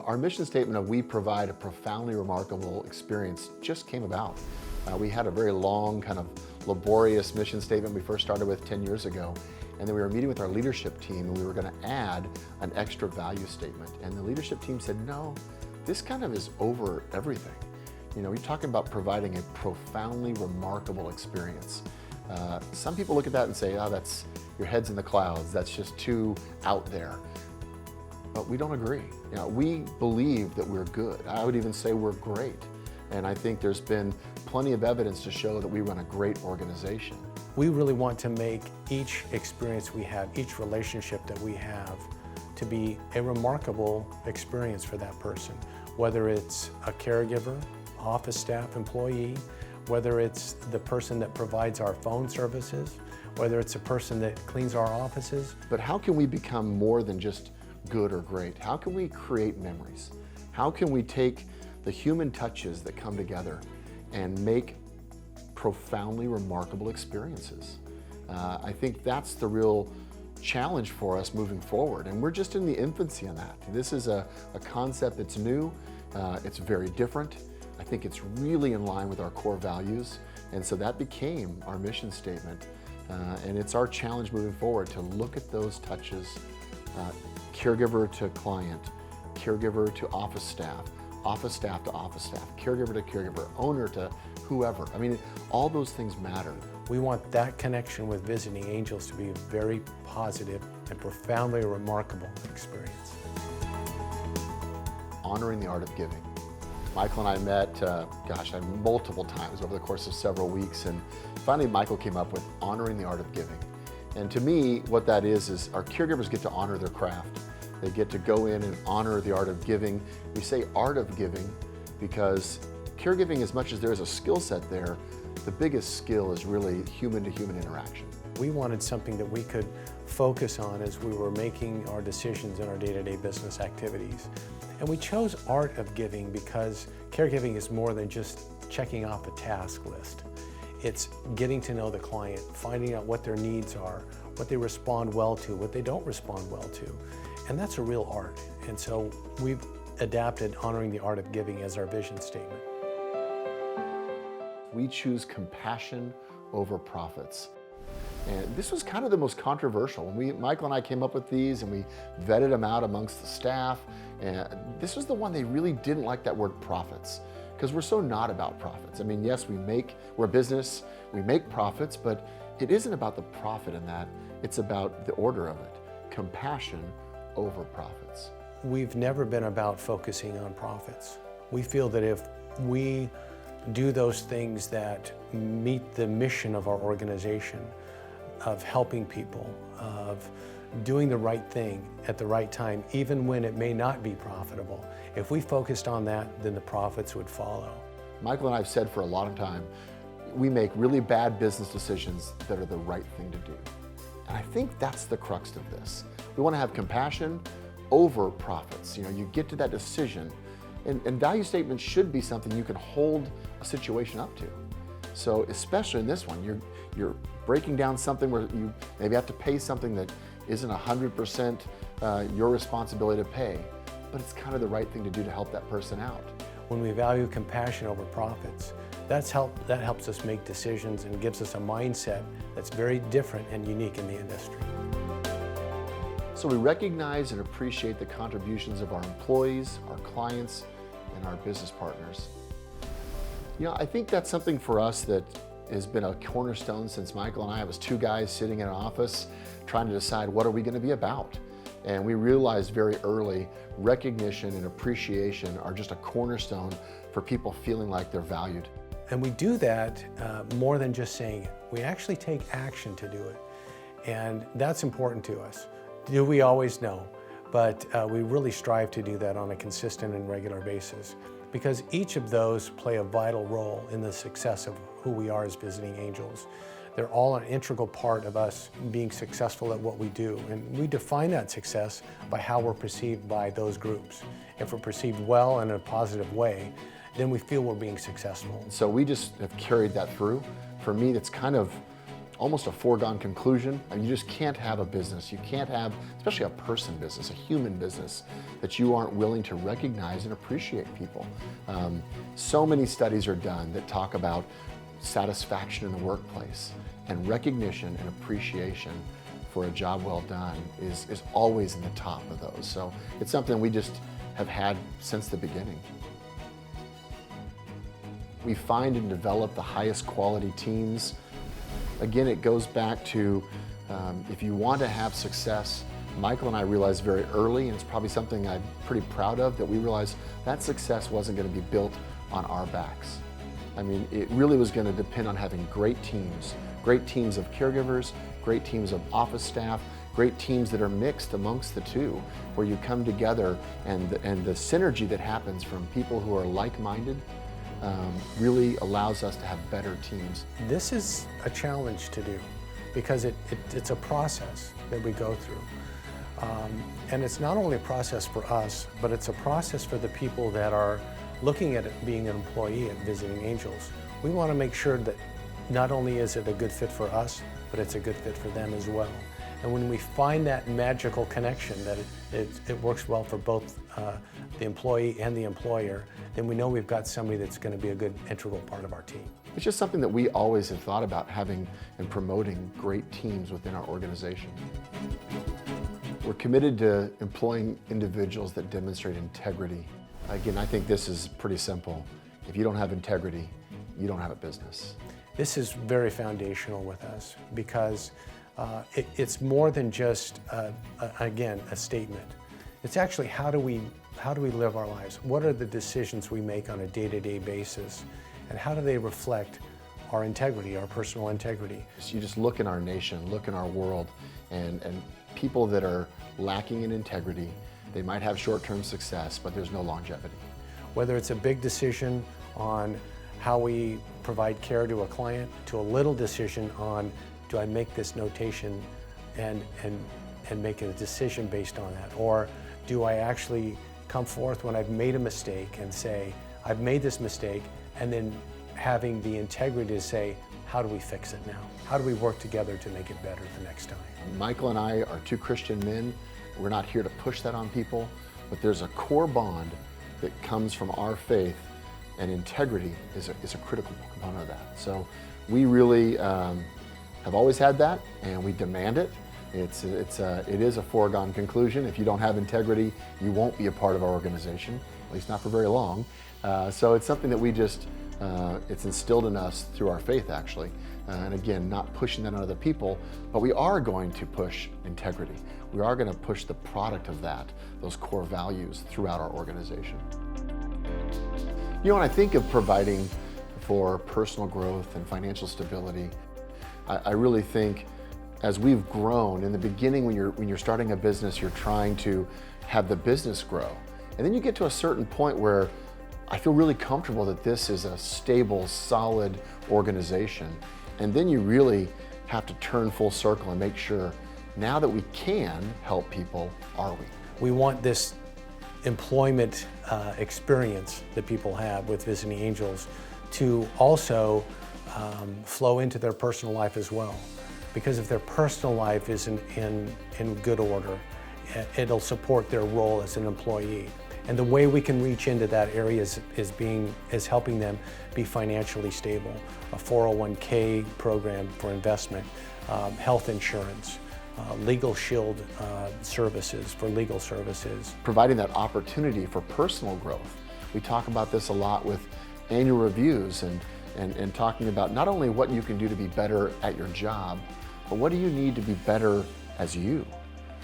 Our mission statement of "We provide a profoundly remarkable experience" just came about. We had a very long, kind of laborious mission statement we first started with 10 years ago. And then we were meeting with our leadership team and we were going to add an extra value statement. And the leadership team said, no, this kind of is over everything. You know, you're talking about providing a profoundly remarkable experience. Some people look at that and say, oh, that's your head's in the clouds. That's just too out there. But we don't agree. You know, we believe that we're good. I would even say we're great. And I think there's been plenty of evidence to show that we run a great organization. We really want to make each experience we have, each relationship that we have, to be a remarkable experience for that person. Whether it's a caregiver, office staff, employee, whether it's the person that provides our phone services, whether it's a person that cleans our offices. But how can we become more than just good or great? How can we create memories? How can we take the human touches that come together and make profoundly remarkable experiences? I think that's the real challenge for us moving forward, and we're just in the infancy on that. This is a concept that's new, it's very different. I think it's really in line with our core values, and so that became our mission statement, and it's our challenge moving forward to look at those touches, caregiver to client, caregiver to office staff to office staff, caregiver to caregiver, owner to whoever. I mean, all those things matter. We want that connection with visiting angels to be a very positive and profoundly remarkable experience. Honoring the art of giving. Michael and I met, multiple times over the course of several weeks, and finally Michael came up with honoring the art of giving. And to me, what that is our caregivers get to honor their craft. They get to go in and honor the art of giving. We say art of giving because caregiving, as much as there's a skill set there, the biggest skill is really human-to-human interaction. We wanted something that we could focus on as we were making our decisions in our day-to-day business activities. And we chose art of giving because caregiving is more than just checking off a task list. It's getting to know the client, finding out what their needs are, what they respond well to, what they don't respond well to. And that's a real art. And so we've adapted honoring the art of giving as our vision statement. We choose compassion over profits. And this was kind of the most controversial. When Michael and I came up with these and we vetted them out amongst the staff, and this was the one they really didn't like, that word profits, because we're so not about profits. I mean, yes, we're a business, we make profits, but it isn't about the profit in that, it's about the order of it, compassion over profits. We've never been about focusing on profits. We feel that if we do those things that meet the mission of our organization, of helping people, of doing the right thing at the right time, even when it may not be profitable, if we focused on that, then the profits would follow. Michael and I have said for a long time, we make really bad business decisions that are the right thing to do. And I think that's the crux of this. We want to have compassion over profits. You know, you get to that decision, and value statements should be something you can hold a situation up to. So especially in this one, you're breaking down something where you maybe have to pay something that isn't 100% your responsibility to pay, but it's kind of the right thing to do to help that person out. When we value compassion over profits, that helps us make decisions and gives us a mindset that's very different and unique in the industry. So we recognize and appreciate the contributions of our employees, our clients, and our business partners. You know, I think that's something for us that has been a cornerstone since Michael and I was two guys sitting in an office trying to decide what are we going to be about. And we realized very early recognition and appreciation are just a cornerstone for people feeling like they're valued. And we do that more than just saying it. We actually take action to do it. And that's important to us. Do we always know? But we really strive to do that on a consistent and regular basis, because each of those play a vital role in the success of who we are as visiting angels. They're all an integral part of us being successful at what we do. And we define that success by how we're perceived by those groups. If we're perceived well and in a positive way, then we feel we're being successful. So we just have carried that through. For me, that's kind of almost a foregone conclusion. I mean, you just can't have a business. You can't have, especially a person business, a human business, that you aren't willing to recognize and appreciate people. So many studies are done that talk about satisfaction in the workplace, and recognition and appreciation for a job well done is always in the top of those. So it's something we just have had since the beginning. We find and develop the highest quality teams. Again, it goes back to if you want to have success, Michael and I realized very early, and it's probably something I'm pretty proud of, that we realized that success wasn't going to be built on our backs. I mean, it really was going to depend on having great teams of caregivers, great teams of office staff, great teams that are mixed amongst the two, where you come together and the synergy that happens from people who are like-minded really allows us to have better teams. This is a challenge to do because it's a process that we go through. And it's not only a process for us, but it's a process for the people that are looking at it being an employee at Visiting Angels. We want to make sure that not only is it a good fit for us, but it's a good fit for them as well. And when we find that magical connection, that it works well for both the employee and the employer, then we know we've got somebody that's going to be a good integral part of our team. It's just something that we always have thought about, having and promoting great teams within our organization. We're committed to employing individuals that demonstrate integrity. Again, I think this is pretty simple. If you don't have integrity, you don't have a business. This is very foundational with us because it's more than just, again, a statement. It's actually how do we live our lives? What are the decisions we make on a day-to-day basis? And how do they reflect our integrity, our personal integrity? You just look in our nation, look in our world, and people that are lacking in integrity, they might have short-term success, but there's no longevity. Whether it's a big decision on how we provide care to a client, to a little decision on, do I make this notation and make a decision based on that? Or do I actually come forth when I've made a mistake and say, I've made this mistake, and then having the integrity to say, how do we fix it now? How do we work together to make it better the next time? Michael and I are two Christian men. We're not here to push that on people, but there's a core bond that comes from our faith, and integrity is a critical component of that. So we really have always had that, and we demand it. It is a foregone conclusion. If you don't have integrity, you won't be a part of our organization, at least not for very long. So it's something that we just, it's instilled in us through our faith, actually. And again, not pushing that on other people, but we are going to push integrity. We are going to push the product of that, those core values, throughout our organization. You know, when I think of providing for personal growth and financial stability, I really think as we've grown, in the beginning when you're starting a business, you're trying to have the business grow. And then you get to a certain point where I feel really comfortable that this is a stable, solid organization. And then you really have to turn full circle and make sure, now that we can help people, are we? We want this employment experience that people have with Visiting Angels to also flow into their personal life as well. Because if their personal life is in good order, it'll support their role as an employee. And the way we can reach into that area is helping them be financially stable. A 401k program for investment, health insurance, legal shield services for legal services. Providing that opportunity for personal growth. We talk about this a lot with annual reviews and talking about not only what you can do to be better at your job, but what do you need to be better as you?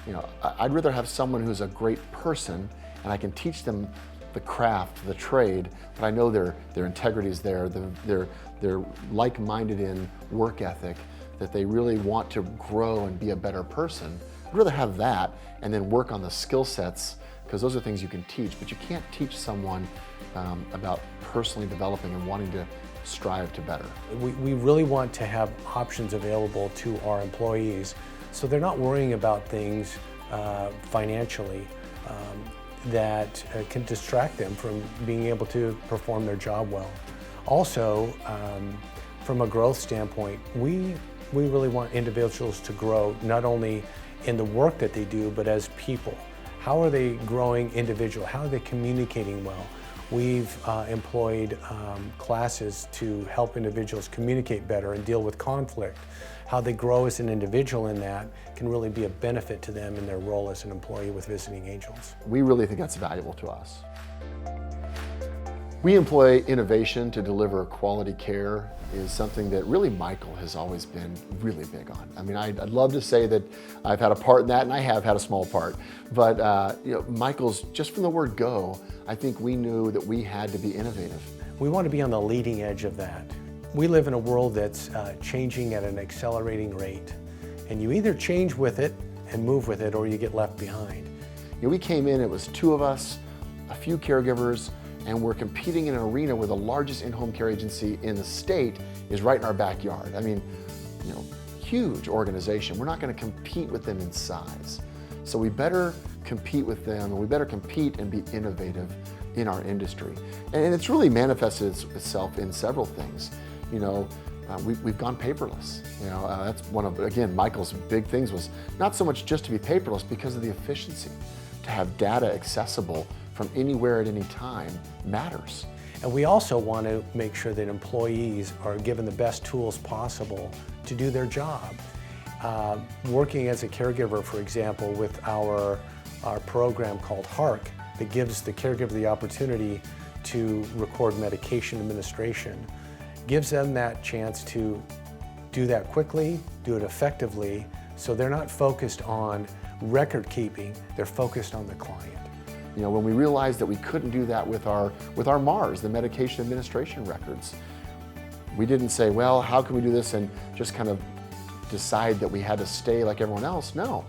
You know, I'd rather have someone who's a great person and I can teach them the craft, the trade, but I know their integrity is there, they're like-minded in work ethic, that they really want to grow and be a better person. I'd rather have that and then work on the skill sets, because those are things you can teach, but you can't teach someone about personally developing and wanting to strive to better. We really want to have options available to our employees so they're not worrying about things financially that can distract them from being able to perform their job well. Also, from a growth standpoint, we We really want individuals to grow not only in the work that they do, but as people. How are they growing individual? How are they communicating well? We've employed classes to help individuals communicate better and deal with conflict. How they grow as an individual in that can really be a benefit to them in their role as an employee with Visiting Angels. We really think that's valuable to us. We employ innovation to deliver quality care is something that really Michael has always been really big on. I mean, I'd love to say that I've had a part in that, and I have had a small part, but Michael's, just from the word go, I think we knew that we had to be innovative. We want to be on the leading edge of that. We live in a world that's changing at an accelerating rate, and you either change with it and move with it, or you get left behind. We came in, it was 2 of us, a few caregivers, and we're competing in an arena where the largest in-home care agency in the state is right in our backyard. I mean, huge organization. We're not going to compete with them in size. So we better compete with them, and we better compete and be innovative in our industry. And it's really manifested itself in several things. We've gone paperless. That's one of, again, Michael's big things was not so much just to be paperless because of the efficiency. To have data accessible from anywhere at any time matters. And we also want to make sure that employees are given the best tools possible to do their job. Working as a caregiver, for example, with our program called HARK, that gives the caregiver the opportunity to record medication administration, gives them that chance to do that quickly, do it effectively, so they're not focused on record keeping, they're focused on the client. When we realized that we couldn't do that with our MARs, the medication administration records, we didn't say, well, how can we do this and just kind of decide that we had to stay like everyone else? No.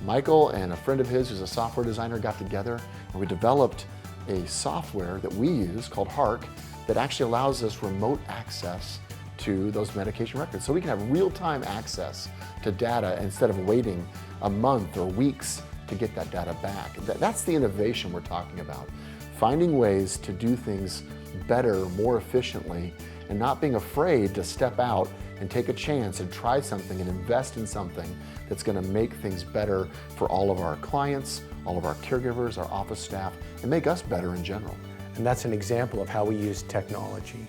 Michael and a friend of his who's a software designer got together, and we developed a software that we use called HARK that actually allows us remote access to those medication records. So we can have real-time access to data instead of waiting a month or weeks to get that data back. That's the innovation we're talking about. Finding ways to do things better, more efficiently, and not being afraid to step out and take a chance and try something and invest in something that's going to make things better for all of our clients, all of our caregivers, our office staff, and make us better in general. And that's an example of how we use technology.